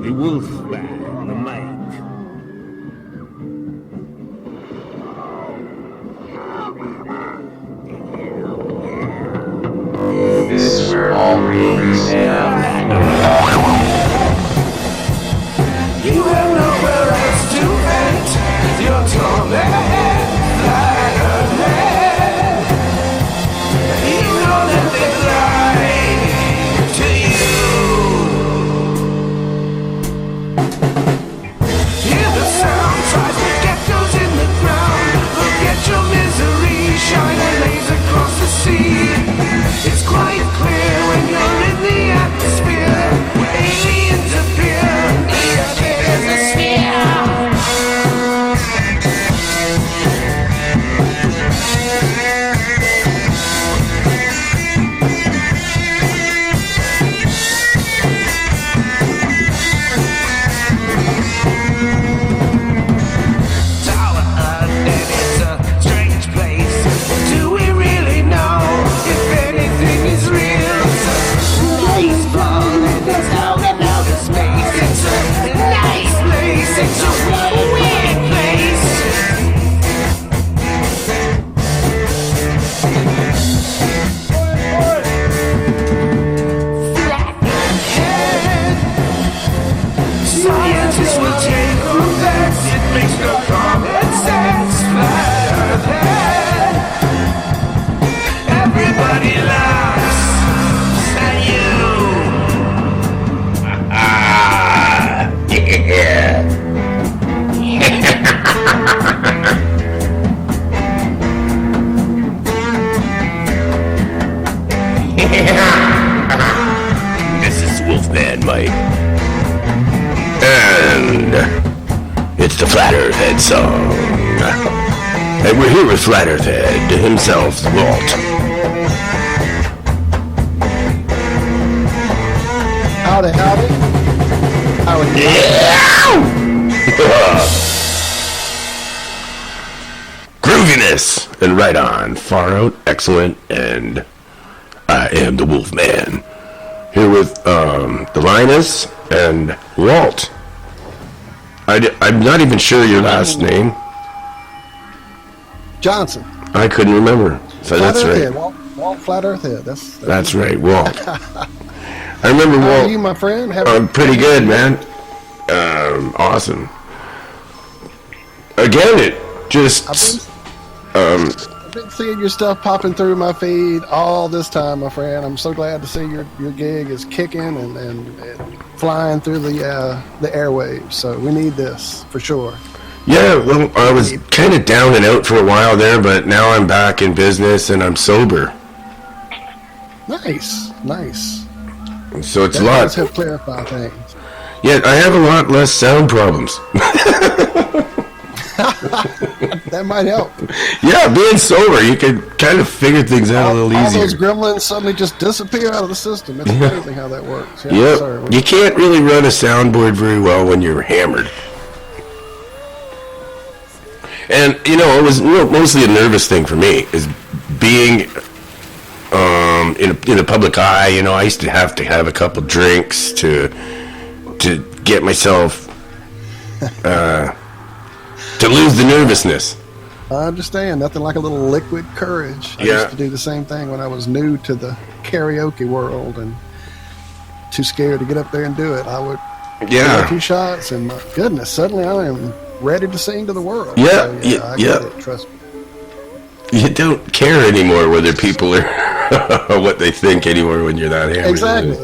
the Wolfman Mike. This is where all rumors end. You have nowhere else to vent your torment. Fly ahead. You know that they lie to you. Hear the sound, tries to get those in the ground. Forget your misery, shine a laser across the sea. It's quite clear when you're in the atmosphere. Aliens appear. There's a sphere. Tower Earth, and it's a strange place. Do we really know if anything is real? Nice ball, and there's no amount of space. It's a nice place. It's a weird, weird place. Flathead. Scientists will take on that. It makes no common sense. Flathead. Everybody laughs at you. Yeah. This is Wolfman Mike. And it's the Flat Earth Head song. And we're here with Flat Earth Head himself, Walt. Howdy, howdy. Howdy. Grooviness and right on, far out, excellent, and I am the Wolfman. Here with the Linus and Walt. I'm not even sure your last name. Johnson. I couldn't remember. So Flat that's Earth right. Head. Walt Flat Earth Head. That's right, Walt. I remember How Walt. are you, my friend? I'm pretty good, man. Awesome. Again, it just I've been seeing your stuff popping through my feed all this time, my friend. I'm so glad to see your gig is kicking and flying through the airwaves. So we need this for sure. Yeah, well, I was kind of down and out for a while there, but now I'm back in business and I'm sober. Nice. So it's That a lot. does help clarify things. Yeah, I have a lot less sound problems. That might help. Yeah, being sober, you can kind of figure things out a little All easier. those gremlins suddenly just disappear out of the system. It's amazing how that works. Yeah, Yep. sir. You can't really run a soundboard very well when you're hammered. And, you know, it was mostly a nervous thing for me, is being in a public eye. You know, I used to have a couple drinks to get myself to lose the nervousness. I understand. Nothing like a little liquid courage. I Yeah. used to do the same thing when I was new to the karaoke world and too scared to get up there and do it. I would get a few shots and my goodness, suddenly I am ready to sing to the world. Yeah, So, I yeah. get it, trust me. You don't care anymore whether people are what they think anymore when you're that hammered. Exactly.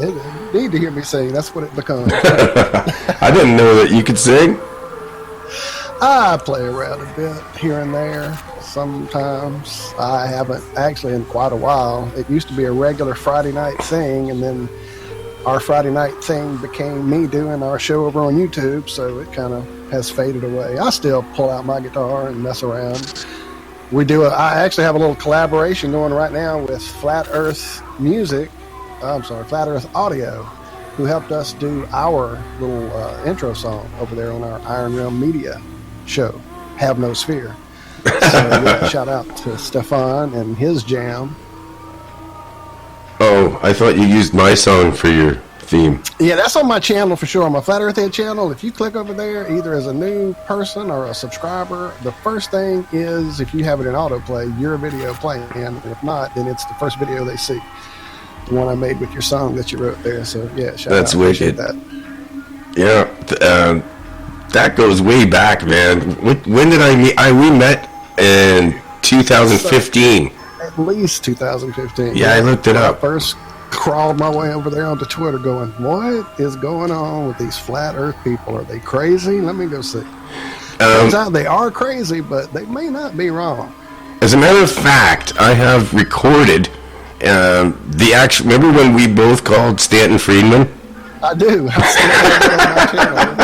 You need to hear me sing. That's what it becomes. I didn't know that you could sing. I play around a bit here and there. Sometimes I haven't actually in quite a while. It used to be a regular Friday night thing, and then our Friday night thing became me doing our show over on YouTube, so it kind of has faded away. I still pull out my guitar and mess around. I actually have a little collaboration going right now with Flat Earth Audio, who helped us do our little intro song over there on our Iron Realm Media show, Have No Sphere. So yeah, shout out to Stefan and his jam. Oh, I thought you used my song for your theme. Yeah, that's on my channel for sure. On my Flat Earth Head channel, if you click over there, either as a new person or a subscriber, the first thing is, if you have it in autoplay, your video playing. And if not, then it's the first video they see. The one I made with your song that you wrote there. So, yeah, shout That's out. wicked. That. Yeah, that goes way back, man. When did I meet? We met in 2015. At least 2015. Yeah, I looked it up. I first crawled my way over there onto Twitter going, what is going on with these flat earth people? Are they crazy? Let me go see. Turns out they are crazy, but they may not be wrong. As a matter of fact, I have recorded the actual. Remember when we both called Stanton Friedman? I do. I still have it on my channel.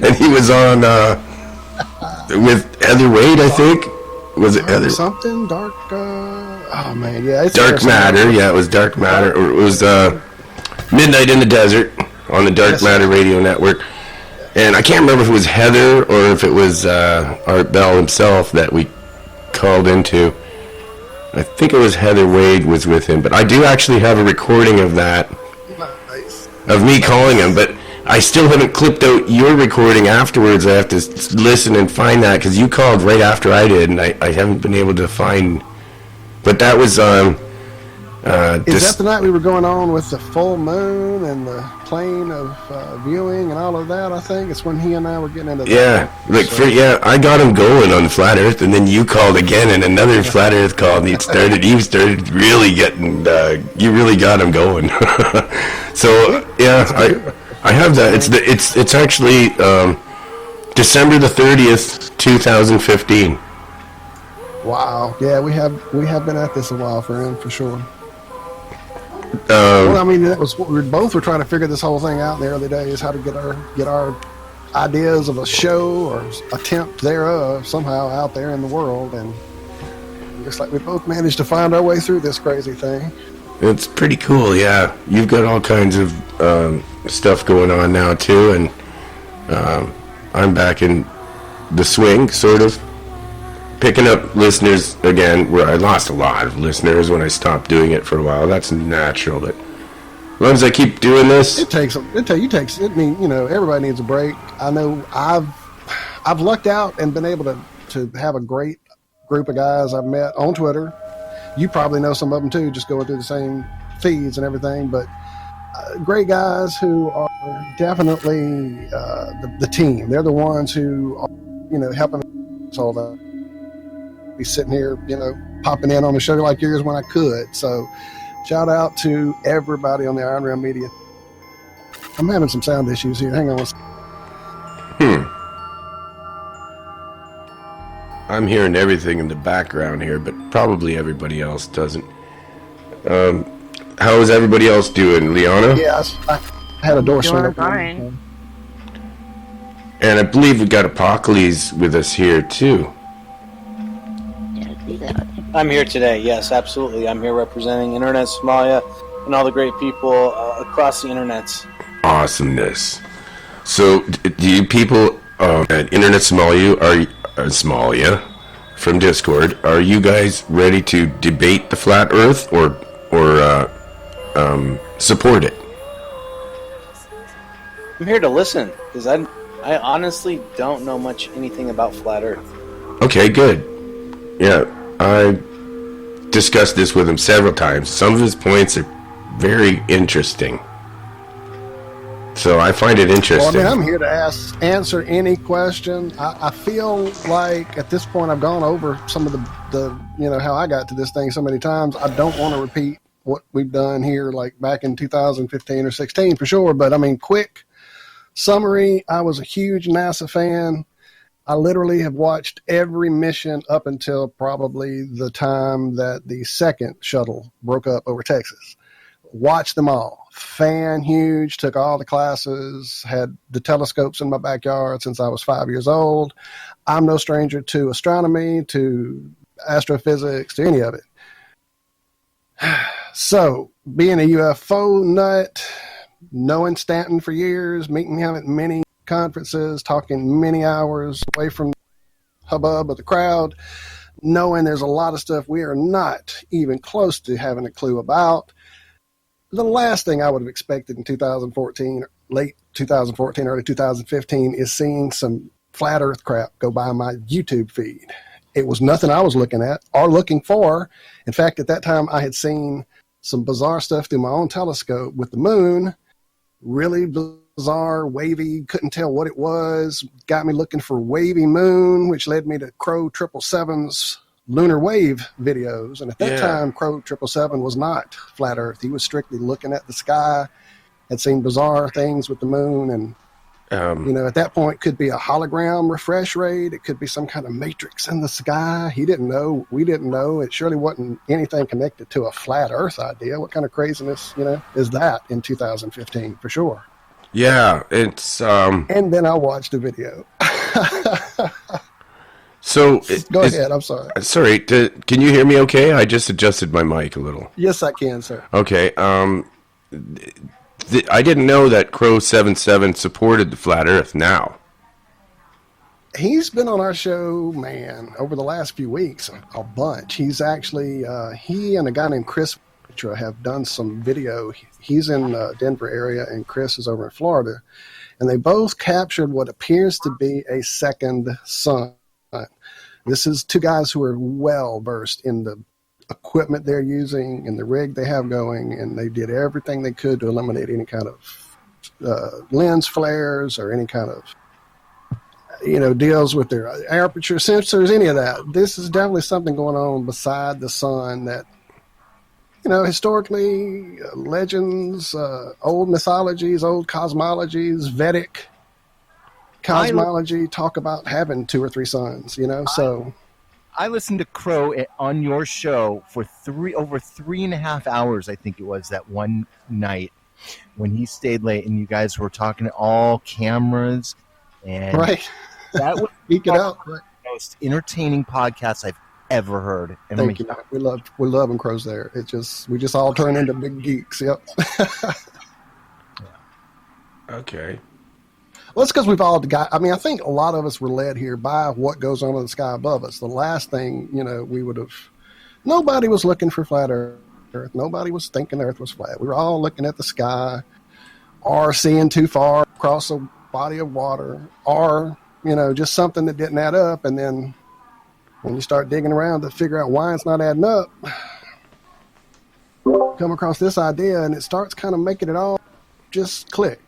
And he was on with Heather Wade, I think. Was it Heather? Something dark. Oh man, yeah. It's Dark Matter. Yeah, it was Dark Matter. Or it was Midnight in the Desert on the Dark Matter Radio Network. And I can't remember if it was Heather or if it was Art Bell himself that we called into. I think it was Heather Wade was with him, but I do actually have a recording of that. Nice. Of me calling him, but I still haven't clipped out your recording afterwards. I have to listen and find that, because you called right after I did, and I haven't been able to find. But that was Is that the night we were going on with the full moon and the plane of viewing and all of that? I think it's when he and I were getting into that. Yeah, like I got him going on Flat Earth, and then you called again, and another Flat Earth called, and you started really getting. You really got him going. So yeah, I have that. It's actually December the 30th, 2015. Wow. Yeah, we have been at this a while, friend, for sure. Well, I mean, that was what we both were trying to figure this whole thing out in the early days, how to get our ideas of a show or attempt thereof somehow out there in the world, and it looks like we both managed to find our way through this crazy thing. It's pretty cool, yeah. You've got all kinds of stuff going on now too, and I'm back in the swing, sort of. Picking up listeners again, where I lost a lot of listeners when I stopped doing it for a while. That's natural, but as long as I keep doing this, I mean, you know, everybody needs a break. I know I've lucked out and been able to have a great group of guys I've met on Twitter. You probably know some of them too, just going through the same feeds and everything, but great guys who are definitely the team. They're the ones who are, you know, helping us all that. Be sitting here, you know, popping in on a show like yours when I could. So shout out to everybody on the Iron Realm Media. I'm having some sound issues here. Hang on one second. I'm hearing everything in the background here, but probably everybody else doesn't. How is everybody else doing, Liana? Yes, I had a door swing open. Fine. And I believe we got Apocalypse with us here too. I'm here today, yes, absolutely. I'm here representing Internet Somalia and all the great people across the internet. Awesomeness. So, do you people at Internet Somalia from Discord, are you guys ready to debate the flat Earth or support it? I'm here to listen, because I honestly don't know anything about flat Earth. Okay, good. Yeah, I discussed this with him several times. Some of his points are very interesting. So I find it interesting. Well, I mean, I'm here to answer any question. I feel like at this point I've gone over some of the you know, how I got to this thing so many times. I don't want to repeat what we've done here like back in 2015 or 16 for sure. But I mean, quick summary, I was a huge NASA fan. I literally have watched every mission up until probably the time that the second shuttle broke up over Texas. Watched them all. Fan huge, took all the classes, had the telescopes in my backyard since I was 5 years old. I'm no stranger to astronomy, to astrophysics, to any of it. So, being a UFO nut, knowing Stanton for years, meeting him at many conferences, talking many hours away from the hubbub of the crowd, knowing there's a lot of stuff we are not even close to having a clue about. the last thing I would have expected in 2014, late 2014, early 2015, is seeing some flat Earth crap go by my YouTube feed. It was nothing I was looking at or looking for. In fact, at that time, I had seen some bizarre stuff through my own telescope with the moon, really bizarre, wavy, couldn't tell what it was, got me looking for wavy moon, which led me to Crow 777's lunar wave videos. And at that time, Crow 777 was not flat Earth. He was strictly looking at the sky, had seen bizarre things with the moon, and at that point, could be a hologram refresh rate. It could be some kind of matrix in the sky. He didn't know. We didn't know. It surely wasn't anything connected to a flat Earth idea. What kind of craziness, is that in 2015 for sure? Yeah, it's. And then I watched a video. So go ahead. I'm sorry. Sorry. Can you hear me? Okay, I just adjusted my mic a little. Yes, I can, sir. Okay. I didn't know that Crow 77 supported the flat Earth now. He's been on our show, man, over the last few weeks, a bunch. He's actually, he and a guy named Chris have done some video. He's in Denver area, and Chris is over in Florida. And they both captured what appears to be a second sun. This is two guys who are well versed in the equipment they're using and the rig they have going, and they did everything they could to eliminate any kind of lens flares or any kind of deals with their aperture sensors, any of that. This is definitely something going on beside the sun that historically legends, old mythologies, old cosmologies, Vedic cosmology talk about having 2 or 3 suns, so I listened to Crow on your show for over 3.5 hours, I think it was, that one night when he stayed late and you guys were talking to all cameras. And right. That was the most entertaining podcast I've ever heard. And thank you. We love when Crow's there. We just all turn into big geeks. Yep. Okay. Well, it's because we've all got, I think a lot of us were led here by what goes on in the sky above us. The last thing, we would have, nobody was looking for flat Earth. Nobody was thinking Earth was flat. We were all looking at the sky or seeing too far across a body of water or, just something that didn't add up. And then when you start digging around to figure out why it's not adding up, come across this idea and it starts kind of making it all just click.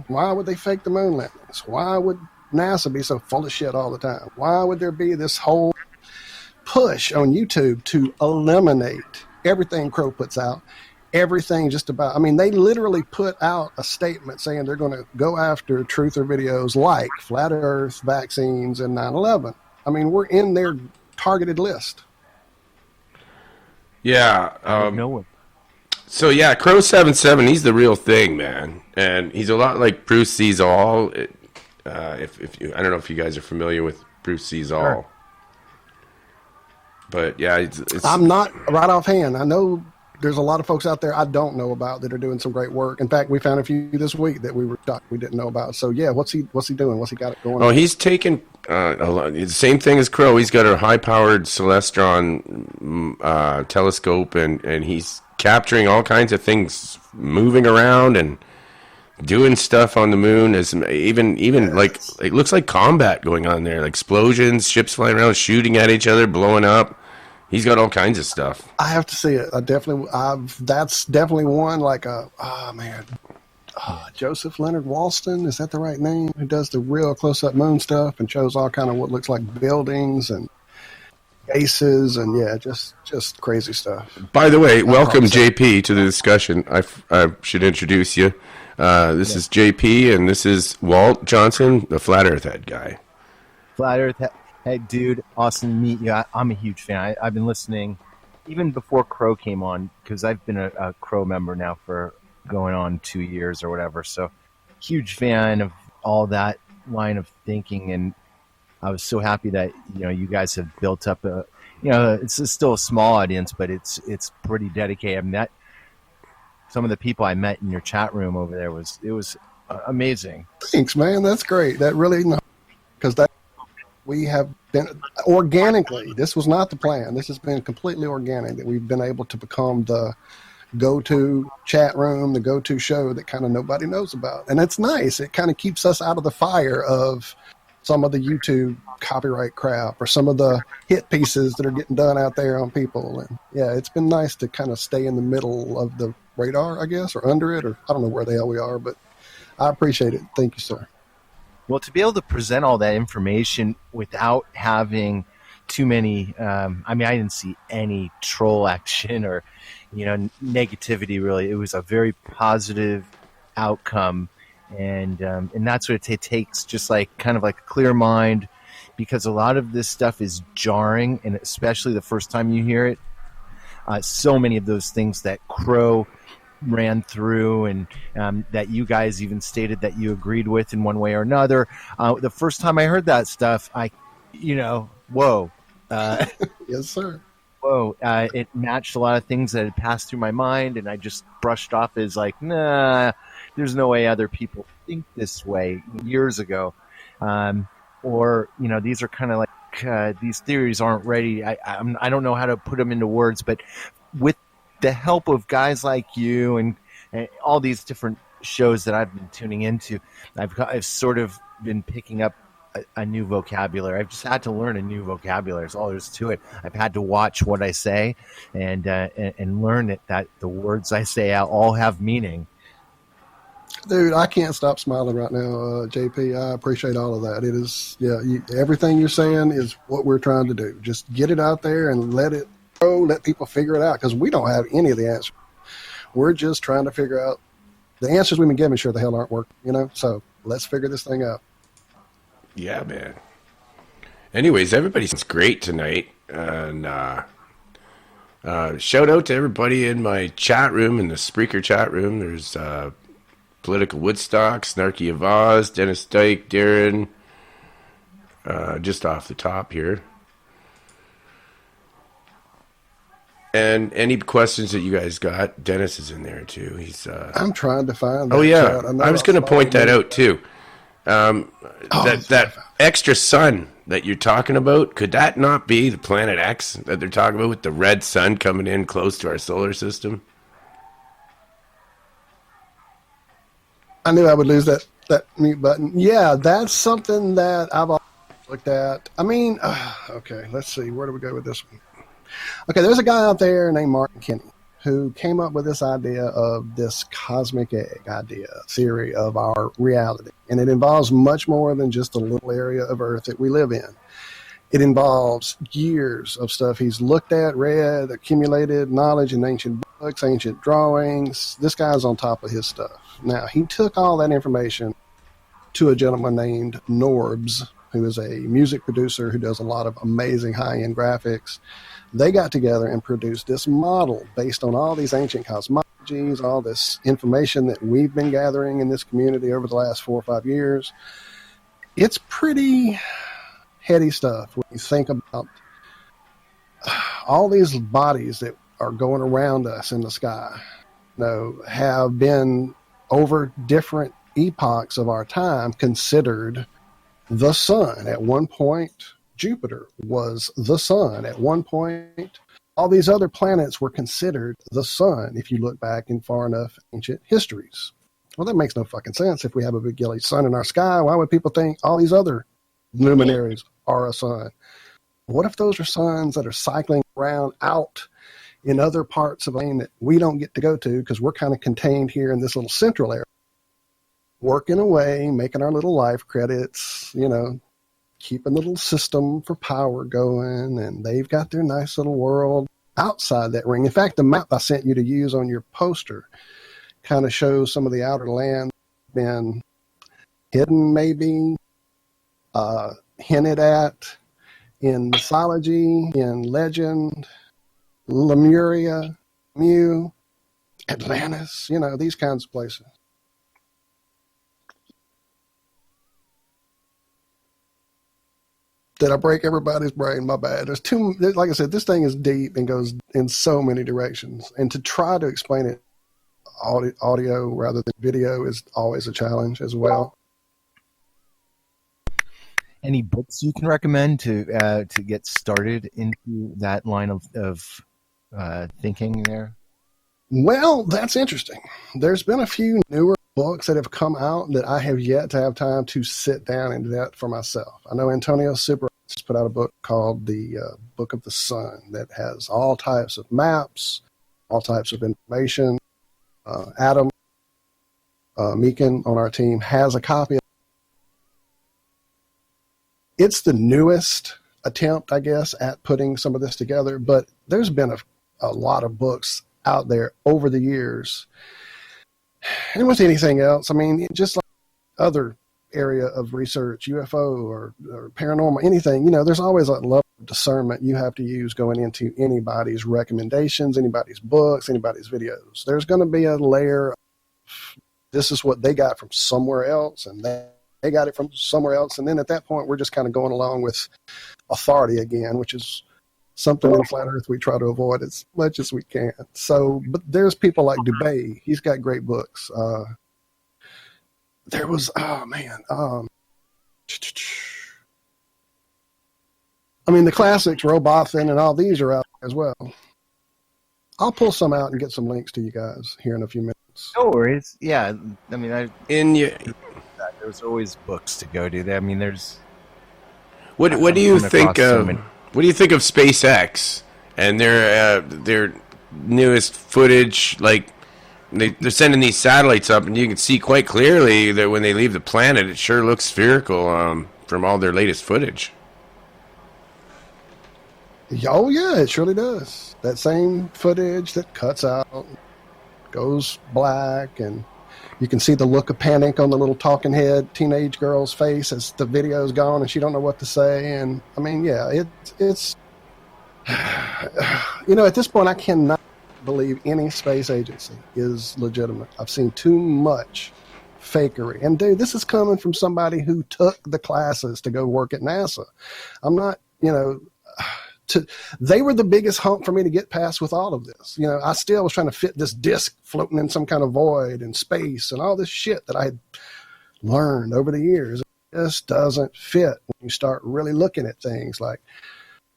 Why would they fake the moon landings? Why would NASA be so full of shit all the time? Why would there be this whole push on YouTube to eliminate everything Crow puts out? Everything just about, they literally put out a statement saying they're going to go after truther videos like Flat Earth, vaccines, and 9/11. We're in their targeted list. Yeah. No one. So yeah, Crow 77, he's the real thing, man, and he's a lot like Bruce Sees All. If you, I don't know if you guys are familiar with Bruce Sees All, sure. But yeah, it's I'm not right offhand. I know there's a lot of folks out there I don't know about that are doing some great work. In fact, we found a few this week that we didn't know about. So yeah, what's he doing? What's he got going on? Oh, he's taken the same thing as Crow. He's got a high-powered Celestron telescope, and he's capturing all kinds of things moving around and doing stuff on the moon. As even yes. Like it looks like combat going on there, like explosions, ships flying around, shooting at each other, blowing up. He's got all kinds of stuff. I have to see it. That's definitely one Joseph Leonard Walston, is that the right name? Who does the real close-up moon stuff and shows all kind of what looks like buildings and bases and just crazy stuff. By the way, welcome JP to the discussion. I should introduce you. This is JP, and this is Walt Johnson, the Flat Earth Head guy. Flat Earth Head dude, awesome to meet you. I'm a huge fan. I've been listening even before Crow came on, because I've been a Crow member now for going on 2 years or whatever. So huge fan of all that line of thinking, and I was so happy that you guys have built up it's still a small audience, but it's pretty dedicated. I mean, some of the people I met in your chat room over there was amazing. Thanks, man. That's great. That really, because we have been organically. This was not the plan. This has been completely organic that we've been able to become the go-to chat room, the go-to show that kind of nobody knows about. And it's nice. It kind of keeps us out of the fire of some of the YouTube copyright crap or some of the hit pieces that are getting done out there on people. And yeah, it's been nice to kind of stay in the middle of the radar, I guess, or under it, or I don't know where the hell we are, but I appreciate it. Thank you, sir. Well, to be able to present all that information without having too many, I didn't see any troll action or, negativity really. It was a very positive outcome. And that's what it takes, just like kind of like a clear mind, because a lot of this stuff is jarring, and especially the first time you hear it. So many of those things that Crow ran through and that you guys even stated that you agreed with in one way or another. The first time I heard that stuff, whoa. Yes, sir. Whoa. It matched a lot of things that had passed through my mind, and I just brushed off as like, nah, there's no way other people think this way years ago. These are kind of like, these theories aren't ready. I don't know how to put them into words, but with the help of guys like you and all these different shows that I've been tuning into, I've sort of been picking up a new vocabulary. I've just had to learn a new vocabulary. That's all there is to it. I've had to watch what I say and learn that the words I say all have meaning. Dude, I can't stop smiling right now, JP. I appreciate all of that. It is, everything you're saying is what we're trying to do. Just get it out there and let it go, let people figure it out, because we don't have any of the answers. We're just trying to figure out the answers we've been given sure the hell aren't working, So let's figure this thing out. Yeah, man. Anyways, everybody sounds great tonight. And shout out to everybody in my chat room, in the Spreaker chat room. There's Political Woodstock, Snarky Avaz, Dennis Dyke, Darren, just off the top here. And any questions that you guys got, Dennis is in there too. He's I'm trying to find that. Oh yeah, chat. I was going to point that out too. That extra sun that you're talking about, could that not be the Planet X that they're talking about, with the red sun coming in close to our solar system? I knew I would lose that mute button. Yeah, that's something that I've always looked at. Okay, let's see. Where do we go with this one? Okay, there's a guy out there named Martin Kinney who came up with this idea of this cosmic egg theory of our reality. And it involves much more than just the little area of Earth that we live in. It involves years of stuff he's looked at, read, accumulated knowledge in ancient books, ancient drawings. This guy's on top of his stuff. Now, he took all that information to a gentleman named Norbs, who is a music producer who does a lot of amazing high-end graphics. They got together and produced this model based on all these ancient cosmologies, all this information that we've been gathering in this community over the last 4 or 5 years. It's pretty heady stuff when you think about all these bodies that are going around us in the sky, have been over different epochs of our time considered the sun. At one point, Jupiter was the sun. At one point, all these other planets were considered the sun if you look back in far enough ancient histories. Well, that makes no fucking sense. If we have a big yellow sun in our sky, why would people think all these other luminaries are a sun? What if those are suns that are cycling around out in other parts of the lane that we don't get to go to because we're kind of contained here in this little central area, working away, making our little life credits, keeping the little system for power going, and they've got their nice little world outside that ring. In fact, the map I sent you to use on your poster kind of shows some of the outer land been hidden, maybe, hinted at in mythology, in legend, Lemuria, Mu, Atlantis, these kinds of places. Did I break everybody's brain? My bad. Like I said, this thing is deep and goes in so many directions. And to try to explain it audio rather than video is always a challenge as well. Any books you can recommend to get started into that line of thinking there? Well, that's interesting. There's been a few newer books that have come out that I have yet to have time to sit down and do that for myself. I know Antonio Super just put out a book called the Book of the Sun that has all types of maps, all types of information. Adam Meekin on our team has a copy. It's the newest attempt, I guess, at putting some of this together, but there's been a lot of books out there over the years. And with anything else, I mean, just like other area of research, UFO or paranormal, anything, you know, there's always a level of discernment you have to use going into anybody's recommendations, anybody's books, anybody's videos. There's going to be a layer of, this is what they got from somewhere else, and they got it from somewhere else. And then at that point, we're just kind of going along with authority again, which is something in Flat Earth we try to avoid as much as we can. So, but there's people like Dubay. He's got great books. There was, I mean, the classics, Robothan and all these are out there as well. I'll pull some out and get some links to you guys here in a few minutes. No worries. Yeah, I mean, there's always books to go to. I mean, there's. What do you think of? What do you think of SpaceX and their newest footage? Like they're sending these satellites up, and you can see quite clearly that when they leave the planet, it sure looks spherical from all their latest footage. Oh yeah, it surely does. That same footage that cuts out, goes black, and you can see the look of panic on the little talking head teenage girl's face as the video's gone and she don't know what to say. And I mean, yeah, it's you know, at this point I cannot believe any space agency is legitimate. I've seen too much fakery. And dude, this is coming from somebody who took the classes to go work at NASA. I'm not, you know, they were the biggest hump for me to get past with all of this. You know, I still was trying to fit this disc floating in some kind of void and space and all this shit that I had learned over the years. It just doesn't fit when you start really looking at things like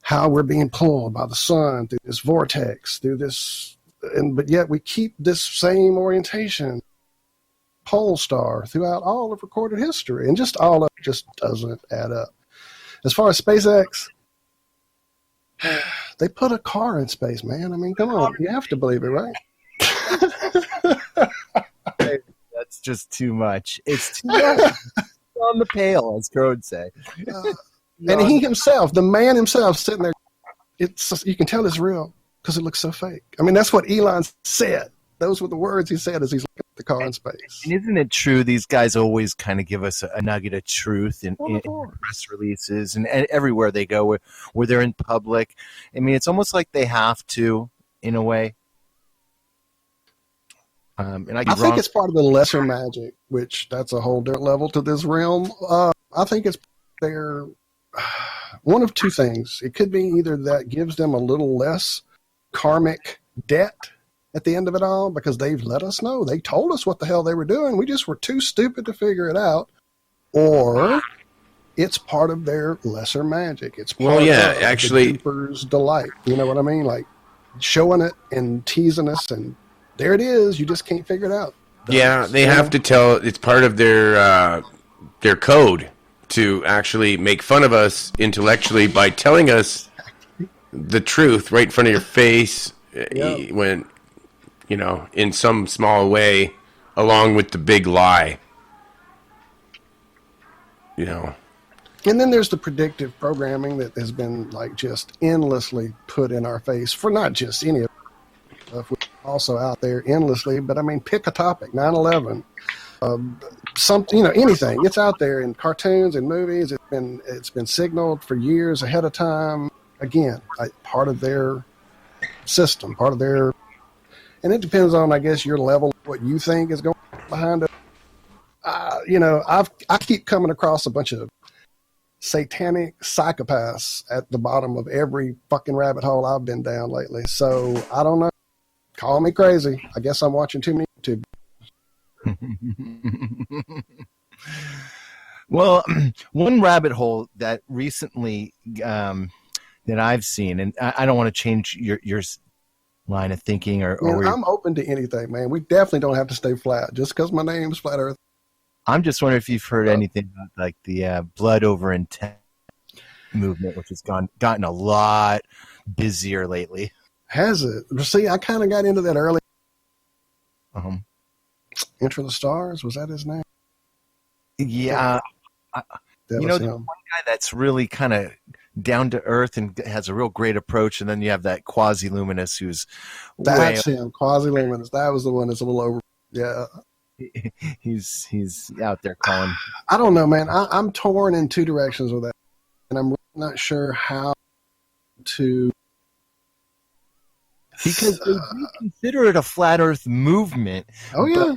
how we're being pulled by the sun through this vortex, through this, but yet we keep this same orientation, pole star, throughout all of recorded history, and just all of it just doesn't add up. As far as SpaceX, they put a car in space, man. I mean, come on. You have to believe it, right? That's just too much. It's too much. On the pale, as Crow would say. And he himself, the man himself, sitting there, you can tell it's real because it looks so fake. I mean, that's what Elon said. Those were the words he said as he's looking at the car in space. And isn't it true these guys always kind of give us a nugget of truth in press releases and everywhere they go where they're in public? I mean, it's almost like they have to, in a way. And I think it's part of the lesser magic, which that's a whole different level to this realm. I think it's their one of two things. It could be either that gives them a little less karmic debt at the end of it all because they've let us know. They told us what the hell they were doing. We just were too stupid to figure it out. Or it's part of their lesser magic. It's part of the keeper's delight. You know what I mean? Like showing it and teasing us, and there it is. You just can't figure it out. They have to tell. It's part of their code to actually make fun of us intellectually by telling us the truth right in front of your face when, you know, in some small way, along with the big lie. You know. And then there's the predictive programming that has been like just endlessly put in our face for not just any of the stuff, which is also out there endlessly, but I mean, pick a topic, 9/11, something, you know, anything. It's out there in cartoons and movies. It's been signaled for years ahead of time. Again, part of their system, part of their, and it depends on, I guess, your level, what you think is going on behind it. You know, I keep coming across a bunch of satanic psychopaths at the bottom of every fucking rabbit hole I've been down lately. So I don't know. Call me crazy. I guess I'm watching too many YouTube. Well, one rabbit hole that recently that I've seen, and I don't want to change your line of thinking, or Man, were you- I'm open to anything, man. We definitely don't have to stay flat. Just because my name's Flat Earth. I'm just wondering if you've heard anything about like the blood over intent movement, which has gotten a lot busier lately. Has it? See, I kind of got into that early. Um, Enter the Stars, was that his name? yeah, That you was know, the him. one guy that's really kind of down to earth and has a real great approach, and then you have that quasi-luminous who's That's him, Quasi-Luminous. That was the one that's a little over. Yeah. he's out there calling. I don't know, man. I'm torn in two directions with that. And I'm really not sure how to. Because they do consider it a flat Earth movement, Oh, yeah.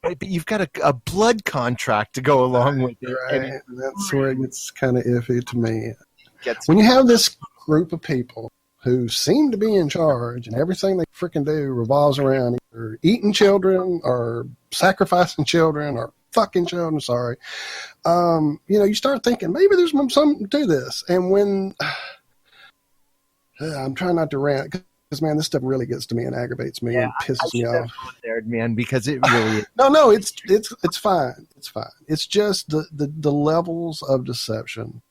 but you've got a blood contract to go along with it. Right. And And that's where it gets kind of iffy to me. it gets When you have this group of people who seem to be in charge and everything they freaking do revolves around either eating children or sacrificing children or fucking children, sorry. You start thinking maybe there's something to this. And when I'm trying not to rant because, man, this stuff really gets to me and aggravates me and pisses me off. there, man, because it really is. No, it's fine. It's fine. It's just the levels of deception.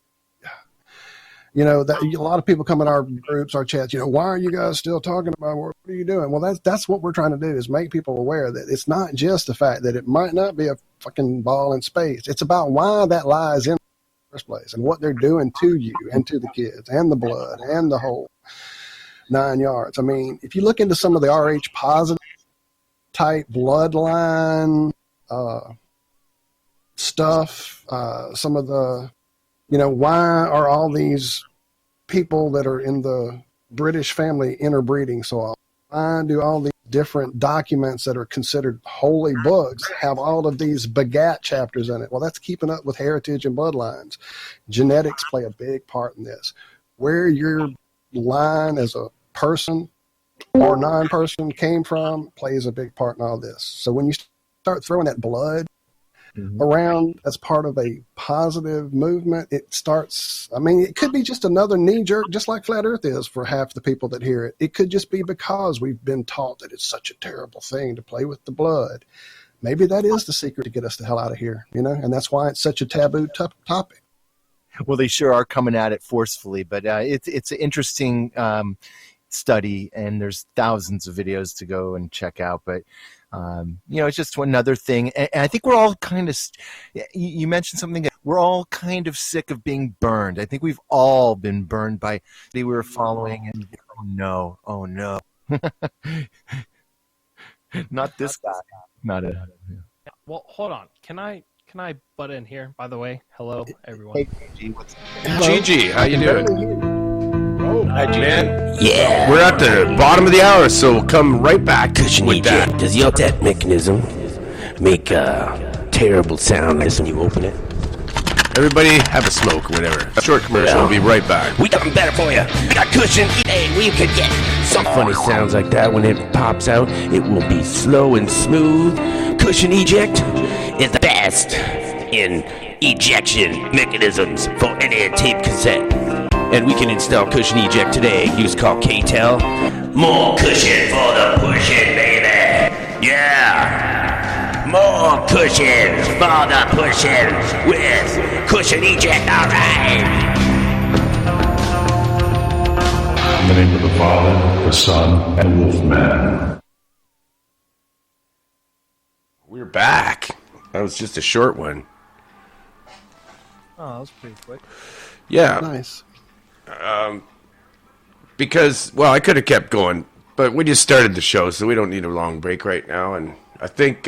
That a lot of people come in our groups, our chats. Why are you guys still talking about what are you doing? Well, that's what we're trying to do is make people aware that it's not just the fact that it might not be a fucking ball in space. It's about why that lies in the first place and what they're doing to you and to the kids and the blood and the whole 9 yards. I mean, if you look into some of the RH positive type bloodline stuff, some of the why are all these people that are in the British family interbreeding so often? Why do all these different documents that are considered holy books have all of these begat chapters in it? Well, that's keeping up with heritage and bloodlines. Genetics play a big part in this. Where your line as a person or non-person came from plays a big part in all this. So when you start throwing that blood around as part of a positive movement, it starts, it could be just another knee-jerk, just like Flat Earth is for half the people that hear it. It could just be because we've been taught that it's such a terrible thing to play with the blood. Maybe that is the secret to get us the hell out of here, and that's why it's such a taboo topic. Well, they sure are coming at it forcefully, but it's an interesting study, and there's thousands of videos to go and check out, but it's just another thing. And I think we're all kind of, you mentioned something, that we're all kind of sick of being burned. I think we've all been burned by they were following, and oh no. Not this guy. Not a. Well, hold on. Can I butt in here? By the way, hello everyone. Hey, Gigi, what's Gigi, how you doing? Hi, Man, Yeah. we're at the bottom of the hour, so we'll come right back Cushion with that. eject. Does your that mechanism make a terrible sound when you open it? Everybody have a smoke or whatever. A short commercial, we'll be right back. We got something better for you. We got cushion. Hey, we could get some funny sounds like that when it pops out. It will be slow and smooth. Cushion eject is the best in ejection mechanisms for any tape cassette. And we can install cushion eject today. Use call KTEL. More cushion for the pushing, baby. Yeah. More cushion for the pushing with cushion eject. All right. In the name of the Father, the Son, and Wolfman. We're back. That was just a short one. Oh, that was pretty quick. Yeah. Nice. Because, well, I could have kept going, but we just started the show, so we don't need a long break right now. And I think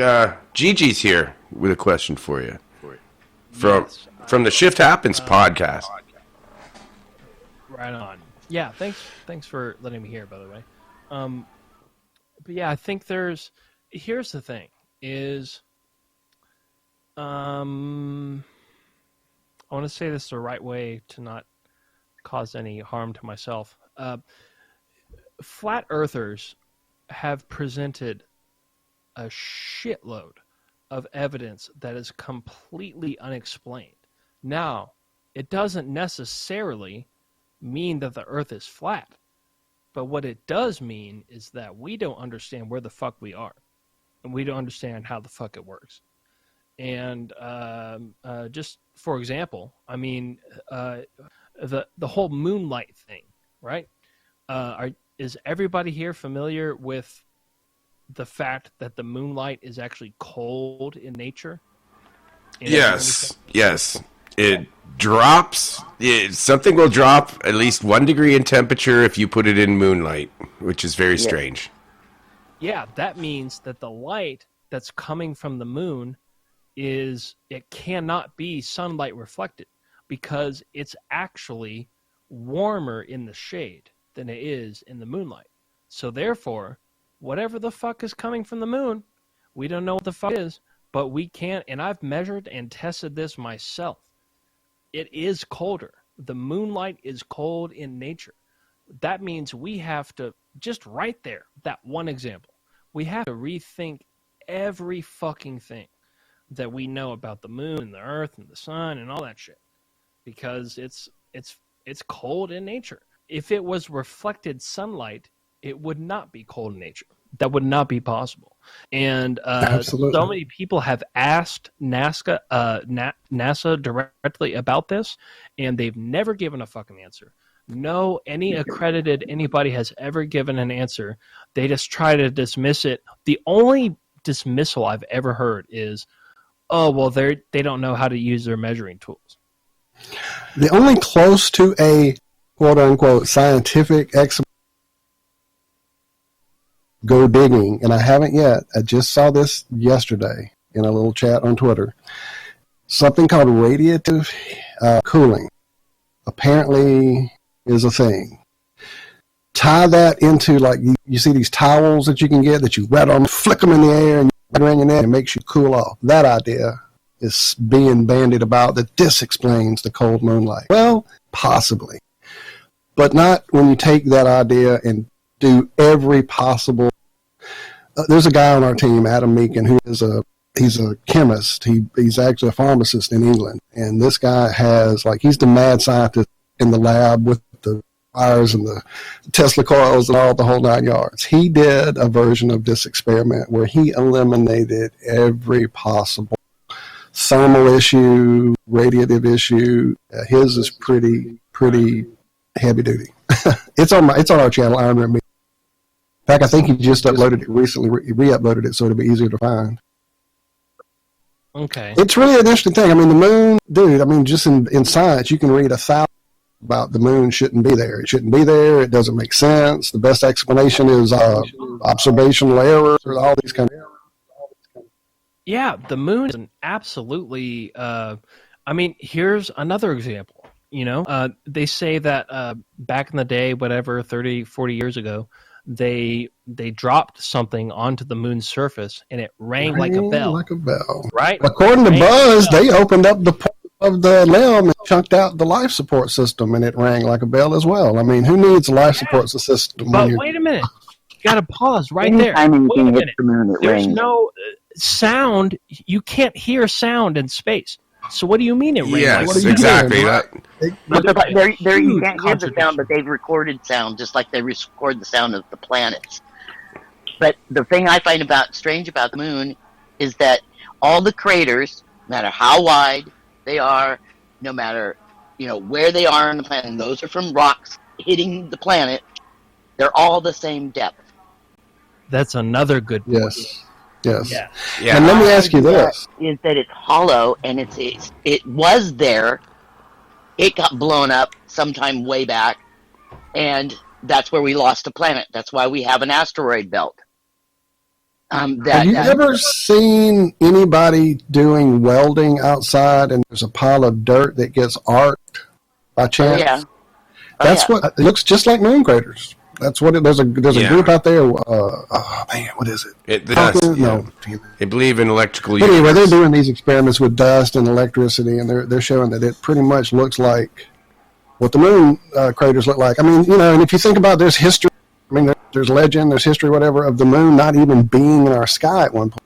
Gigi's here with a question for you from the Shift Happens podcast. Right on. Yeah, thanks for letting me hear, by the way. But yeah, I think here's the thing is, I want to say this the right way to not cause any harm to myself. Flat earthers have presented a shitload of evidence that is completely unexplained. Now, it doesn't necessarily mean that the earth is flat. But what it does mean is that we don't understand where the fuck we are, and we don't understand how the fuck it works. And just for example, I mean, the whole moonlight thing, right? Is everybody here familiar with the fact that the moonlight is actually cold in nature? Yes. It drops. Something will drop at least 1 degree in temperature if you put it in moonlight, which is very strange. Yeah, that means that the light that's coming from the moon it cannot be sunlight reflected, because it's actually warmer in the shade than it is in the moonlight. So therefore, whatever the fuck is coming from the moon, we don't know what the fuck it is, but we can't, and I've measured and tested this myself. It is colder. The moonlight is cold in nature. That means we have to, just right there, that one example, we have to rethink every fucking thing that we know about the moon and the earth and the sun and all that shit, because it's cold in nature. If it was reflected sunlight, it would not be cold in nature. That would not be possible. And so many people have asked NASA directly about this, and they've never given a fucking answer. No, any accredited anybody has ever given an answer. They just try to dismiss it. The only dismissal I've ever heard is, oh, well, they don't know how to use their measuring tools. The only close to a quote-unquote scientific explanation, go digging, and I haven't yet. I just saw this yesterday in a little chat on Twitter. Something called radiative cooling apparently is a thing. Tie that into, like, you see these towels that you can get that you wet on, flick them in the air, and you around your neck, and it makes you cool off. That idea is being bandied about, that this explains the cold moonlight. Well, possibly. But not when you take that idea and do every possible. There's a guy on our team, Adam Meakin, who is he's a chemist. He's actually a pharmacist in England, and this guy he's the mad scientist in the lab with the wires and the Tesla coils and all the whole 9 yards. He did a version of this experiment where he eliminated every possible thermal issue, radiative issue. His is pretty heavy duty. It's on our channel, Iron Remedy. In fact, I think he just uploaded it recently, re-uploaded it so it'll be easier to find. Okay. It's really an interesting thing. I mean, the moon, dude, I mean, just in science, you can read 1,000 about the moon shouldn't be there. It shouldn't be there. It doesn't make sense. The best explanation is observational error, all these kind of errors. Yeah, the moon is an absolutely, here's another example. They say that back in the day, whatever, 30, 40 years ago, they dropped something onto the moon's surface, and it rang like a bell. Like a bell. Right? According to Buzz, they opened up the port of the limb and chunked out the life support system, and it rang like a bell as well. I mean, who needs a life support system? But wait a minute. You got to pause right there. Wait a minute. There's no sound. You can't hear sound in space. So what do you mean it rang? Yes, exactly. You can't hear the sound, but they've recorded sound just like they record the sound of the planets. But the thing I find strange about the moon is that all the craters, no matter how wide they are, no matter where they are on the planet, and those are from rocks hitting the planet, they're all the same depth. That's another good point. Yes. Yeah. And let me ask you this: is that it's hollow, and it was there. It got blown up sometime way back, and that's where we lost a planet. That's why we have an asteroid belt. Have you ever seen anybody doing welding outside, and there's a pile of dirt that gets arced by chance? What it looks just like moon craters. That's what there's a group out there. What is it? No, they believe in electrical. But anyway, they're doing these experiments with dust and electricity, and they're showing that it pretty much looks like what the moon craters look like. I mean, and if you think about, there's history. I mean, there's legend, there's history, whatever, of the moon not even being in our sky at one point.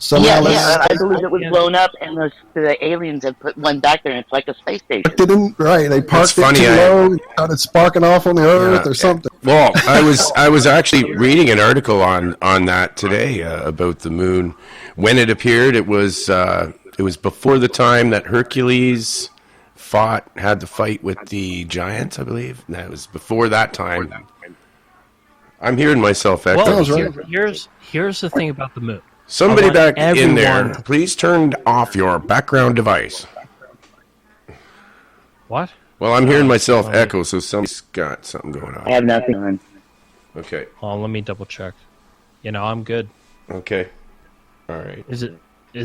So Yeah, now yeah, let's I believe it was blown up, and the aliens have put one back there, and it's like a space station. They parked it funny, too low, and started sparking off on the Earth or something. Well, I was actually reading an article on that today about the moon. When it appeared, it was before the time that Hercules had the fight with the giants, I believe. That was before that time. I'm hearing myself echo. Well, here's the thing about the moon. Somebody back in there, please turn off your background device. What? Well, I'm hearing myself echo, so somebody's got something going on. I have nothing on. Okay. Oh, let me double check. I'm good. Okay. All right. Is it?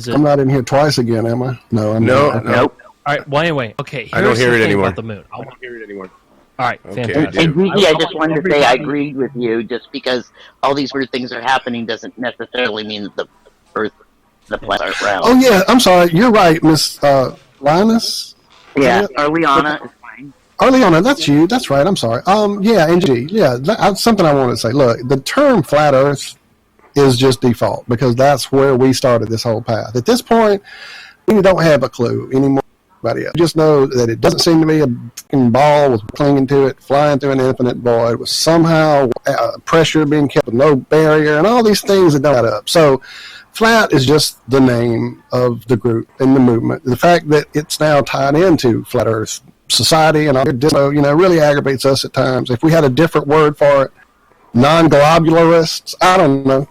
I'm not in here twice again, am I? No, I'm not. Nope. All right. Well, anyway. Okay. I don't hear it anymore. About the moon. I won't hear it anymore. All right. Okay, Fantastic. And Gigi, I just wanted to say I agreed with you. Just because all these weird things are happening doesn't necessarily mean that the Earth, the planet, are round. Oh yeah, I'm sorry. You're right, Miss Linus. Yeah, Arliana is fine. Arliana, that's you. That's right. I'm sorry. Yeah, and G. Yeah, that's something I wanted to say. Look, the term flat Earth is just default because that's where we started this whole path. At this point, we don't have a clue anymore. We just know that it doesn't seem to be a fucking ball with clinging to it, flying through an infinite void with somehow pressure being kept with no barrier and all these things that don't add up. So flat is just the name of the group and the movement. The fact that it's now tied into Flat Earth Society and all really aggravates us at times. If we had a different word for it, non-globularists, I don't know.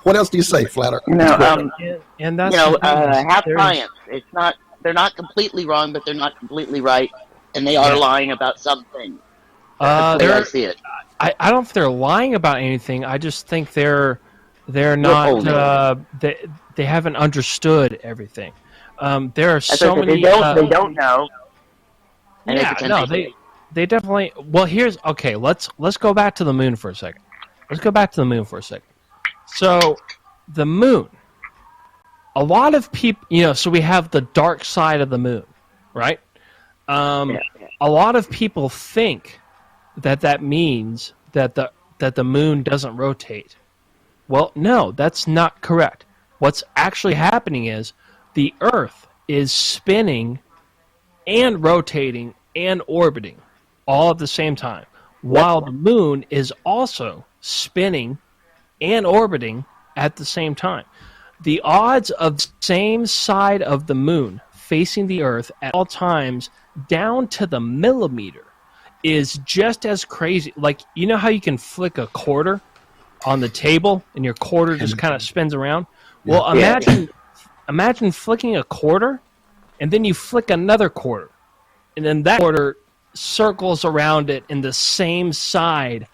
What else do you say, Flat Earth? And that's half science. It's not. They're not completely wrong, but they're not completely right, and they are lying about something. That's the way I see it. I don't think they're lying about anything. I just think they're not. They haven't understood everything. There are so many. They don't know. They definitely. Well, let's go back to the moon for a second. So, the moon. A lot of people, so we have the dark side of the moon, right? A lot of people think that means that the moon doesn't rotate. Well, no, that's not correct. What's actually happening is the Earth is spinning and rotating and orbiting all at the same time, while the moon is also spinning and orbiting at the same time. The odds of the same side of the moon facing the Earth at all times down to the millimeter is just as crazy. Like, you know how you can flick a quarter on the table and your quarter just kind of spins around? Well, imagine flicking a quarter and then you flick another quarter. And then that quarter circles around it in the same side.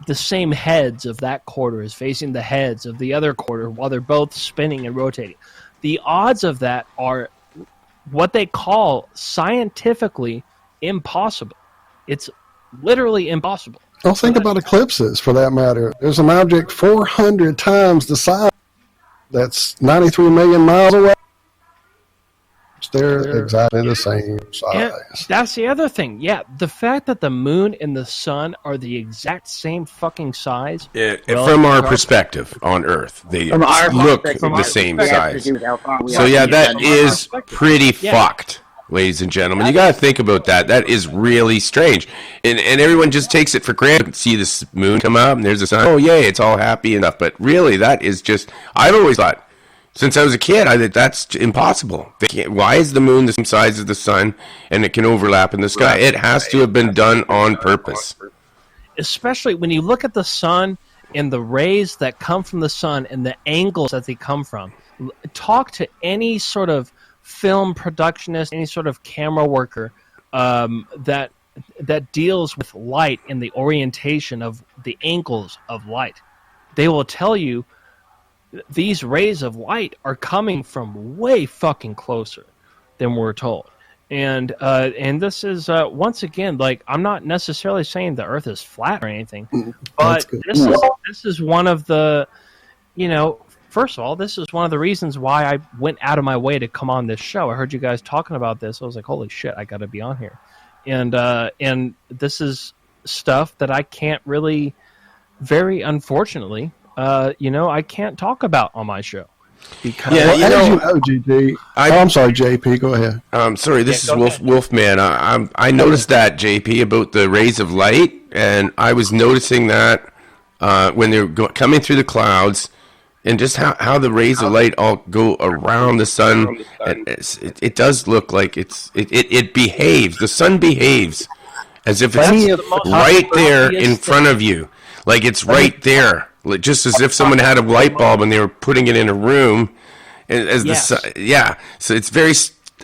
The same heads of that quarter is facing the heads of the other quarter while they're both spinning and rotating. The odds of that are what they call scientifically impossible. It's literally impossible. Well, think about eclipses for that matter. There's an object 400 times the size that's 93 million miles away. They're exactly the same size. And that's the other thing. Yeah, the fact that the moon and the sun are the exact same fucking size. From our perspective on Earth, they look the same size. So yeah, that is pretty fucked, ladies and gentlemen. You got to think about that. That is really strange. And everyone just takes it for granted. See this moon come up and there's the sun. Oh, yay, it's all happy and stuff. But really, that is just... I've always thought... Since I was a kid, I thought that's impossible. Why is the moon the same size as the sun and it can overlap in the sky? It has to have been done on purpose. Especially when you look at the sun and the rays that come from the sun and the angles that they come from. Talk to any sort of film productionist, any sort of camera worker that deals with light and the orientation of the angles of light. They will tell you these rays of light are coming from way fucking closer than we're told. And this is, once again, like, I'm not necessarily saying the Earth is flat or anything, but this is one of the, first of all, this is one of the reasons why I went out of my way to come on this show. I heard you guys talking about this. I was like, holy shit, I got to be on here. And this is stuff that I can't really, very unfortunately, I can't talk about on my show. Because, Yeah, well, you as know, you know, GG. I'm sorry, JP. Go ahead. Sorry, this is go ahead. Wolfman. I noticed that, JP, about the rays of light, and I was noticing that when they're coming through the clouds, and just how the rays of light all go around the sun. And it does look like it behaves. The sun behaves as if it's Plenty of right there obvious in front of you, like it's right there, like just as if someone had a light bulb and they were putting it in a room. As Yes. the sun, yeah. So it's very.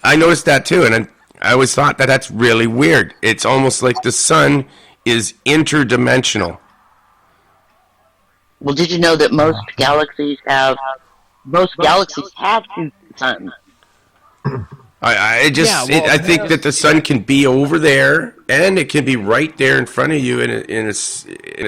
I noticed that too, and I always thought that that's really weird. It's almost like the sun is interdimensional. Well, did you know that most galaxies have two suns? I Yeah, think that the sun can be over there, and it can be right there in front of you in a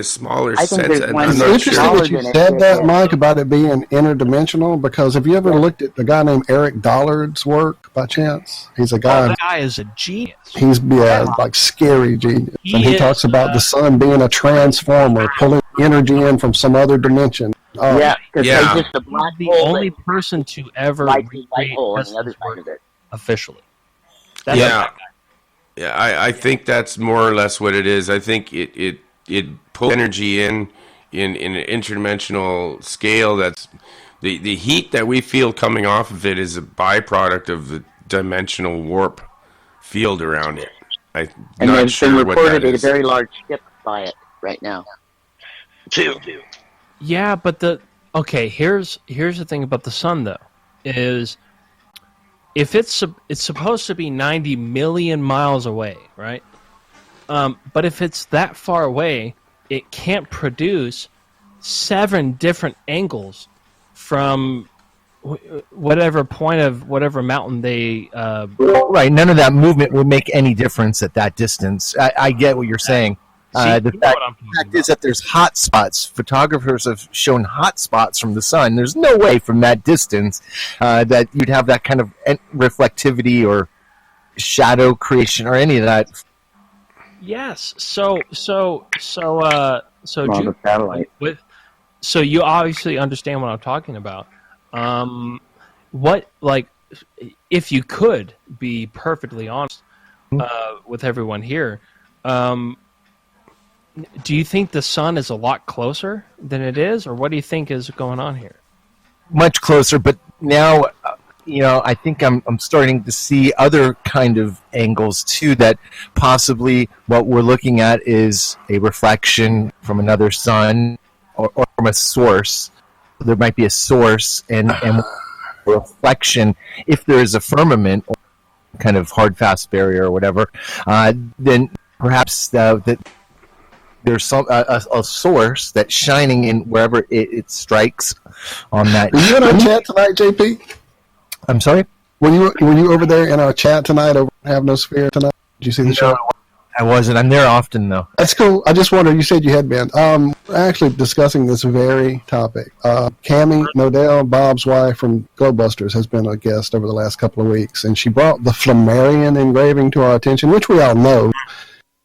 smaller I think sense. there's And one I'm It's not that's interesting sure. that you than it said is. that, Mike, about it being interdimensional, because have you ever looked at the guy named Eric Dollard's work by chance? He's a Oh, guy, that guy is a genius. he's like scary genius. He And he is, talks about the sun being a transformer, pulling energy in from some other dimension. Oh, Yeah, because Yeah. they just a black the hole only that person to ever lights the white recreate hole on the Tesla's other side work of it. officially. That's Yeah, yeah. I think that's more or less what it is. I think it pulls energy in an interdimensional scale. That's the heat that we feel coming off of it is a byproduct of the dimensional warp field around it. I'm And not they've sure been what reported that at a is. very large ship by it right now. Two. Yeah, but here's the thing about the sun though, is if it's supposed to be 90 million miles away, right? But if it's that far away, it can't produce 7 different angles from whatever point of whatever mountain they. Right, none of that movement would make any difference at that distance. I get what you're saying. See, The you know fact, what I'm talking fact is that there's hot spots. Photographers have shown hot spots from the sun. There's no way from that distance that you'd have that kind of reflectivity or shadow creation or any of that. Yes. So Well, Jude, the satellite. so you obviously understand what I'm talking about. What, like, if you could be perfectly honest with everyone here, do you think the sun is a lot closer than it is, or what do you think is going on here? Much closer, but now, I think I'm starting to see other kind of angles too. That possibly what we're looking at is a reflection from another sun or from a source. There might be a source and reflection. If there is a firmament or kind of hard fast barrier or whatever, then perhaps that there's a source that's shining in wherever it strikes on that. Were you in our chat tonight, JP? I'm sorry? Were you over there in our chat tonight over at Have No Sphere tonight? Did you see the show? I wasn't. I'm there often, though. That's cool. I just wondered, you said you had been. We're actually discussing this very topic. Cammie Nodell, Bob's wife from Glowbusters, has been a guest over the last couple of weeks, and she brought the Flammarion engraving to our attention, which we all know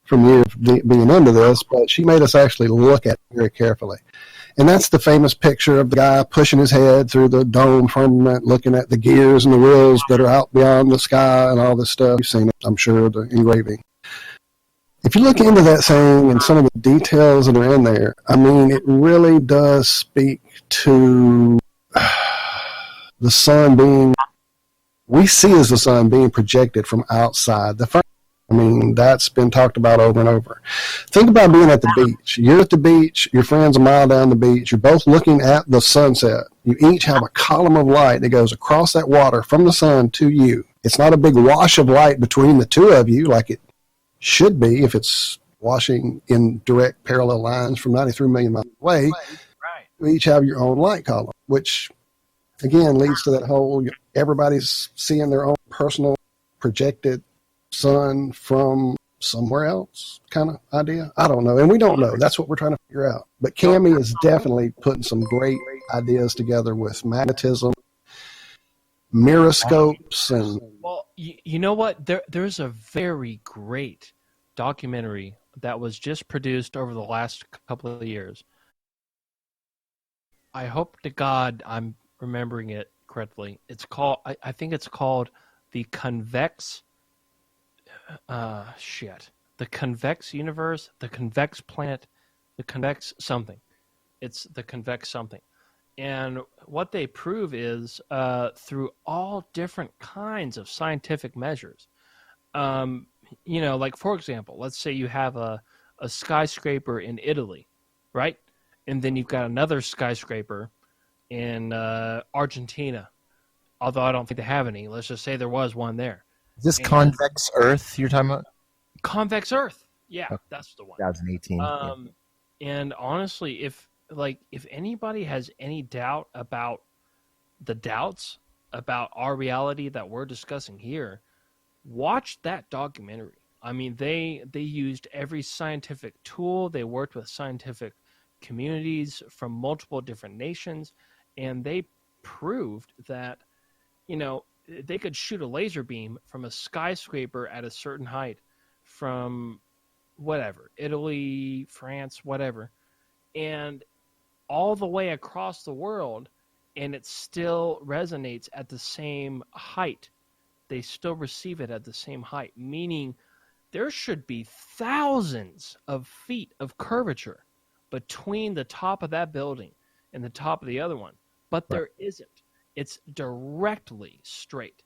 from years being into this, but she made us actually look at it very carefully. And that's the famous picture of the guy pushing his head through the dome firmament, looking at the gears and the wheels that are out beyond the sky and all this stuff. You've seen it, I'm sure, the engraving. If you look into that thing and some of the details that are in there, I mean, it really does speak to the sun being, we see as the sun being projected from outside the firmament. I mean, that's been talked about over and over. Think about being at the beach. You're at the beach, your friend's a mile down the beach, you're both looking at the sunset. You each have a column of light that goes across that water from the sun to you. It's not a big wash of light between the two of you like it should be if it's washing in direct parallel lines from 93 million miles away. Right. You each have your own light column, which again leads to that whole everybody's seeing their own personal projected sun from somewhere else kind of idea. I don't know, and we don't know. That's what we're trying to figure out. But Cammie is definitely putting some great ideas together with magnetism, miroscopes, and Well, you know what? There's a very great documentary that was just produced over the last couple of years. I hope to God I'm remembering it correctly, it's called. I think it's called the convex. The convex universe, the convex planet, the convex something. It's the convex something. And what they prove is through all different kinds of scientific measures. Like for example, let's say you have a skyscraper in Italy, right? And then you've got another skyscraper in Argentina. Although I don't think they have any. Let's just say there was one there. Is this convex Earth you're talking about? Convex Earth. Yeah, Okay. that's the one. 2018. And honestly, if anybody has any doubt about the doubts about our reality that we're discussing here, watch that documentary. I mean, they used every scientific tool. They worked with scientific communities from multiple different nations, and they proved that, they could shoot a laser beam from a skyscraper at a certain height from whatever, Italy, France, whatever, and all the way across the world, and it still resonates at the same height. They still receive it at the same height, meaning there should be thousands of feet of curvature between the top of that building and the top of the other one, but there isn't. It's directly straight,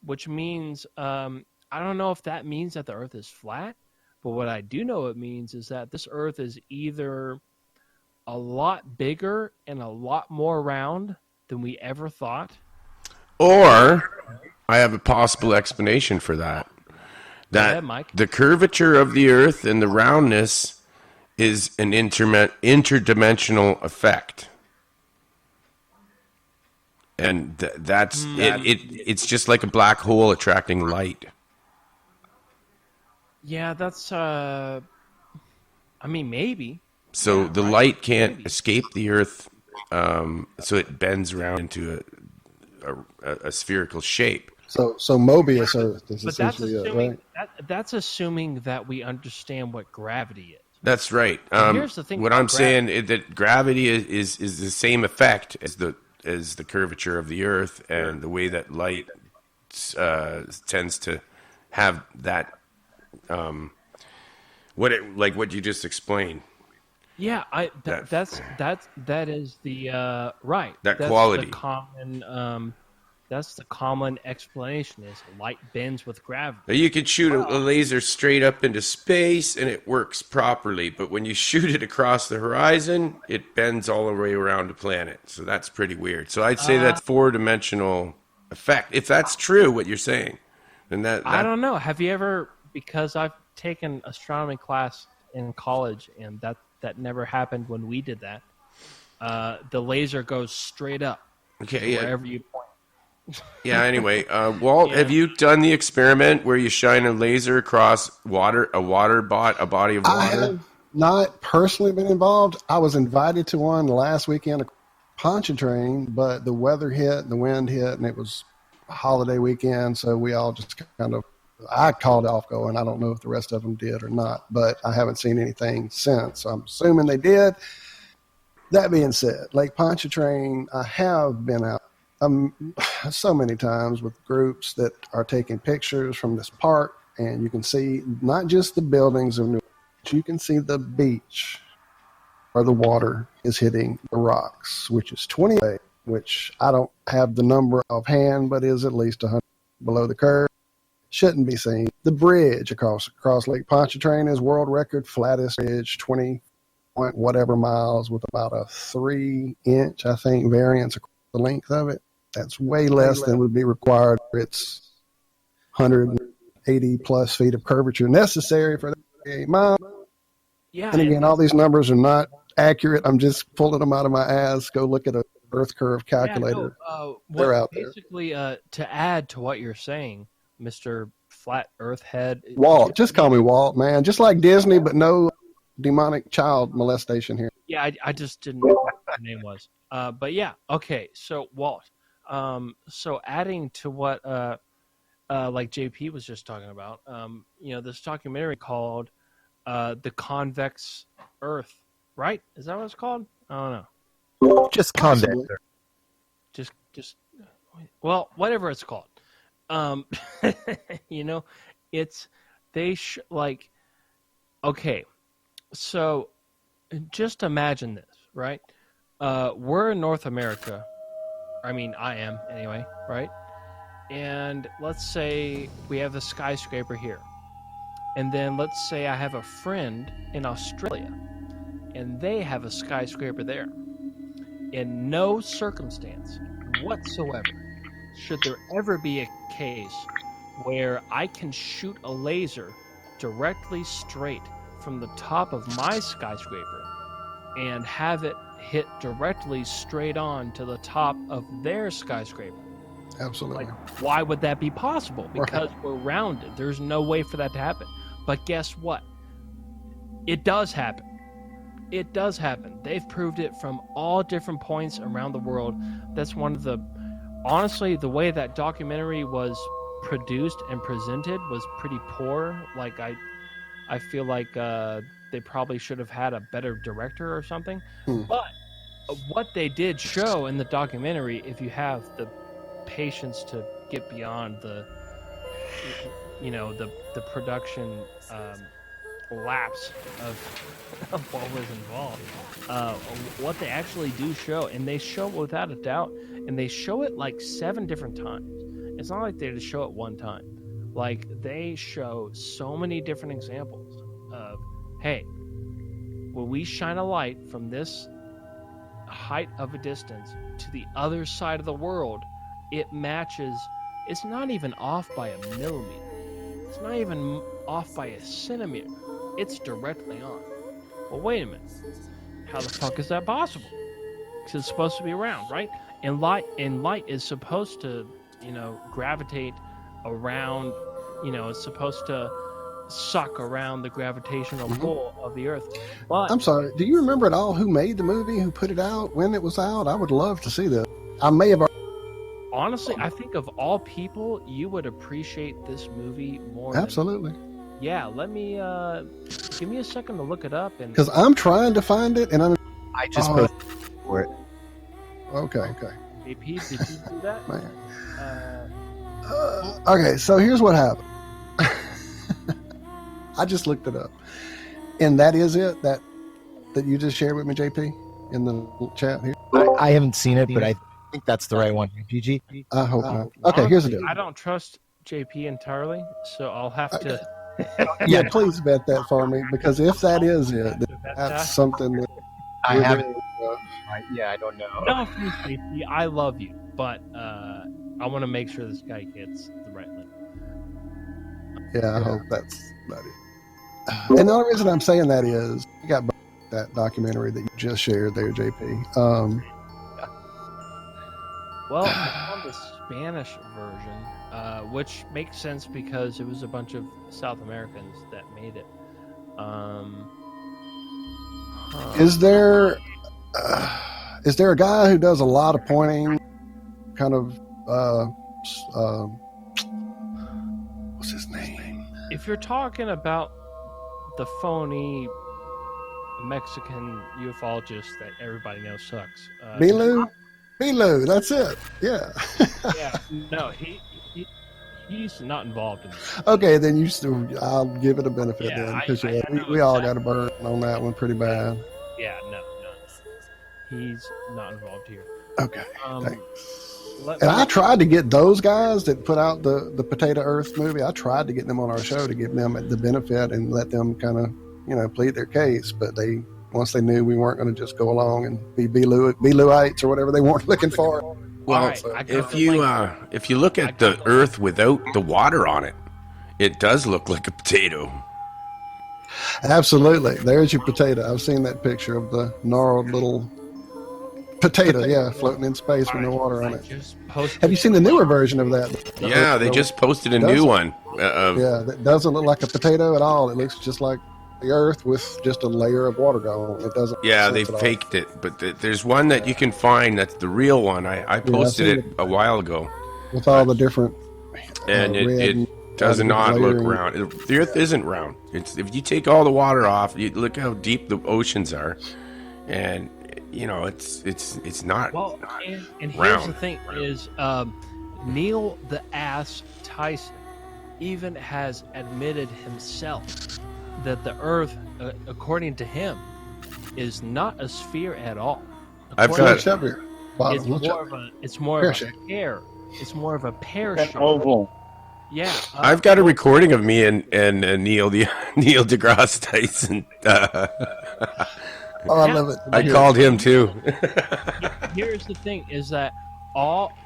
which means I don't know if that means that the Earth is flat, but what I do know it means is that this Earth is either a lot bigger and a lot more round than we ever thought. Or I have a possible explanation for that. That ahead, Mike. The curvature of the Earth and the roundness is an interdimensional effect. And that's it's just like a black hole attracting light. Yeah, that's maybe. So the light can't escape the Earth, so it bends around into a spherical shape. So Mobius Earth is But that's essentially it, assuming right? that's assuming that we understand what gravity is. That's right. Here's the thing what about I'm saying is that gravity is the same effect as the curvature of the Earth, and the way that light tends to have that what you just explained. Yeah, that is the right. That that's quality. The common that's the common explanation is light bends with gravity. Now you could shoot a laser straight up into space and it works properly, but when you shoot it across the horizon, it bends all the way around the planet. So that's pretty weird. So I'd say that's four-dimensional effect. If that's true, what you're saying, then that I don't know. Have you ever? Because I've taken astronomy class in college, and that never happened when we did that. The laser goes straight up. Okay, yeah. Wherever you point. Yeah. Anyway, Walt, have you done the experiment where you shine a laser across a body of water? I have not personally been involved. I was invited to one last weekend, a Pontchartrain, but the weather hit, the wind hit, and it was a holiday weekend, so we all just I called off going. I don't know if the rest of them did or not, but I haven't seen anything since. So I'm assuming they did. That being said, Lake Pontchartrain, I have been out so many times with groups that are taking pictures from this park, and you can see not just the buildings of New Orleans, you can see the beach where the water is hitting the rocks, which is 20 feet, which I don't have the number offhand, but is at least 100 below the curve. Shouldn't be seen. The bridge across Lake Pontchartrain is world record flattest bridge, 20 point whatever miles, with about a 3-inch, I think, variance across the length of it. That's way less than would be required for its 180 plus feet of curvature necessary for that 8 miles. Yeah. And again, all these numbers are not accurate. I'm just pulling them out of my ass. Go look at a Earth curve calculator. They're out there. Basically, to add to what you're saying, Mr. Flat Earth Head. Walt. Just call me Walt, man. Just like Disney, but no demonic child molestation here. Yeah, I just didn't know what your name was. But yeah, okay. So Walt. So adding to what like JP was just talking about, this documentary called The Convex Earth, right? Is that what it's called? I don't know. Just convex. Just just well, whatever it's called. You know, it's like okay. So just imagine this, right? We're in North America. I mean, I am anyway, right? And let's say we have the skyscraper here. And then let's say I have a friend in Australia and they have a skyscraper there. In no circumstance whatsoever should there ever be a case where I can shoot a laser directly straight from the top of my skyscraper and have it hit directly straight on to the top of their skyscraper. Absolutely. Like, why would that be possible? Because we're rounded. There's no way for that to happen. But guess what? It does happen. It does happen. They've proved it from all different points around the world. That's one of the... Honestly, the way that documentary was produced and presented was pretty poor. Like, I feel like they probably should have had a better director or something. But what they did show in the documentary, if you have the patience to get beyond the production lapse of what was involved, what they actually do show, and they show without a doubt, and they show it like 7 different times. It's not like they just show it one time. Like, they show so many different examples of, hey, when we shine a light from this height of a distance to the other side of the world, it matches. It's not even off by a millimeter. It's not even off by a centimeter. It's directly on. Well, wait a minute. How the fuck is that possible? Because it's supposed to be round, right? And light is supposed to, gravitate around. It's supposed to suck around the gravitational pull of the Earth. But I'm sorry. Do you remember at all who made the movie? Who put it out? When it was out? I would love to see that. I may have. Honestly, I think of all people, you would appreciate this movie more. Absolutely. Yeah, let me give me a second to look it up, and because I'm trying to find it, and I just posted for it. Okay. JP, did you do that? Man. Okay, so here's what happened. I just looked it up, and that is it that you just shared with me, JP, in the chat here. I haven't seen it, but I think that's the right one. GG. I hope not. Okay, here's the deal. I don't trust JP entirely, so I'll have to. Yeah, please bet that for me, because if that is it, that's something that I haven't. Yeah, I don't know. No, JP, I love you, but I want to make sure this guy gets the right link. Yeah, I hope that's not it. And the only reason I'm saying that is you got that documentary that you just shared there, JP. Well, I found the Spanish version, which makes sense because it was a bunch of South Americans that made it. Is there a guy who does a lot of pointing, kind of, what's his name? If you're talking about the phony Mexican ufologist that everybody knows sucks, Bilu, that's it. Yeah. Yeah. No, he's not involved in this. Okay, then I'll give it a benefit then, because we all got a burn on that one pretty bad. Yeah, no, he's not involved here. Okay, thanks. And I tried to get those guys that put out the Potato Earth movie. I tried to get them on our show to give them the benefit and let them kind of, plead their case. But once they knew we weren't going to just go along and be Beluites or whatever they weren't looking for. Well, if you look at the Earth without the water on it, it does look like a potato. Absolutely. There's your potato. I've seen that picture of the gnarled little potato, floating in space with no water on it. Have you seen the newer version of that? Yeah, they just posted a new one. That doesn't look like a potato at all. It looks just like the Earth with just a layer of water going. It doesn't. Yeah, they faked it, but there's one that you can find that's the real one. I posted it a while ago with all the different. And it does not look round. The Earth isn't round. If you take all the water off, you look how deep the oceans are, and it's not. Well, and here's round. the thing: is Neil the Ass Tyson even has admitted himself that the Earth, according to him, is not a sphere at all. I've According got- Look up here. Wow, It's look more up. of a. It's more Pear of a shape. pear. It's more of a pear An shape. oval. Yeah, I've got a recording of me and Neil deGrasse Tyson. Oh, I love it. I called him too. Here's the thing: is that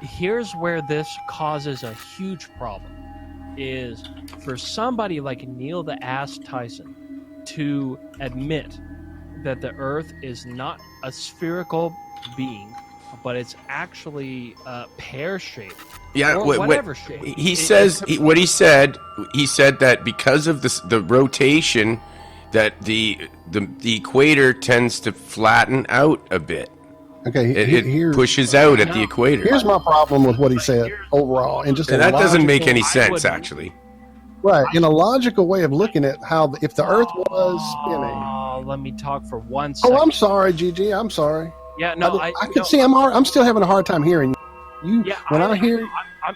here's where this causes a huge problem. Is for somebody like Neil the Ass Tyson to admit that the Earth is not a spherical being, but it's actually pear-shaped. Yeah, or whatever shape. he says. What he said that because of the rotation, that the equator tends to flatten out a bit. Okay, It pushes out at the equator. Here's my problem with what he said overall, and just And a that doesn't make logical- any sense, actually. Right, in a logical way of looking at how if the Earth was spinning. Oh, let me talk for 1 second. Oh, I'm sorry, Gigi. I'm sorry. Yeah, no, I can see. I'm still having a hard time hearing you. Yeah, When I hear.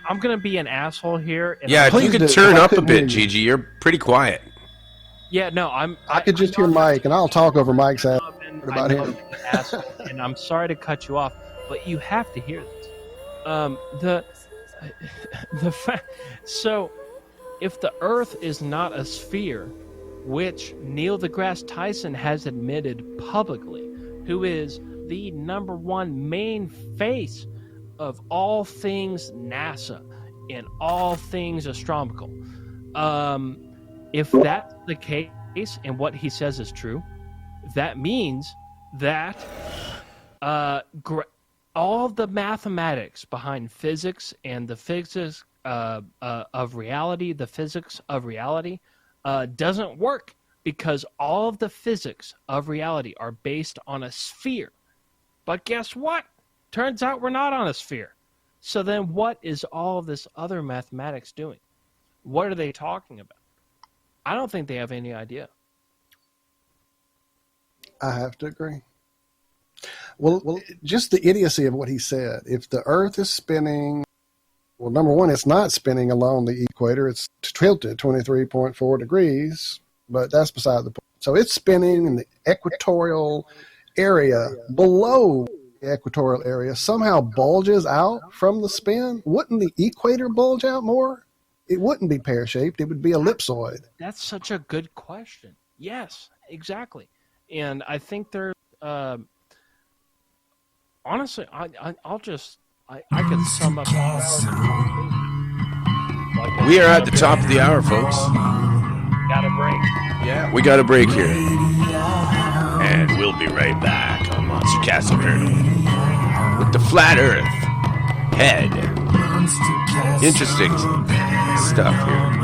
I'm going to be an asshole here. And Yeah, if you Please could do. turn I up a couldn't hear bit, you. Gigi. You're pretty quiet. Yeah, no, I could just hear Mike, and I'll talk over Mike's ass. about him. I'm an asshole, and I'm sorry to cut you off, but you have to hear this. The fact. So, if the Earth is not a sphere, which Neil deGrasse Tyson has admitted publicly, who is the #1 main face of all things NASA and all things astronomical, if that's the case and what he says is true, that means that all the mathematics behind physics and the physics of reality, doesn't work, because all of the physics of reality are based on a sphere. But guess what? Turns out we're not on a sphere. So then what is all of this other mathematics doing? What are they talking about? I don't think they have any idea. I have to agree. Well, just the idiocy of what he said. If the Earth is spinning, well, #1, it's not spinning along the equator. It's tilted 23.4 degrees, but that's beside the point. So it's spinning in the equatorial area below the equatorial area, somehow bulges out from the spin. Wouldn't the equator bulge out more? It wouldn't be pear-shaped. It would be ellipsoid. That's such a good question. Yes, exactly. And I think there's, honestly, I could sum up. We are at the top of the hour, folks. Got a break. Yeah, we got a break here. And we'll be right back on Monster Castle Paranormal with the Flat Earth Head. Interesting stuff here.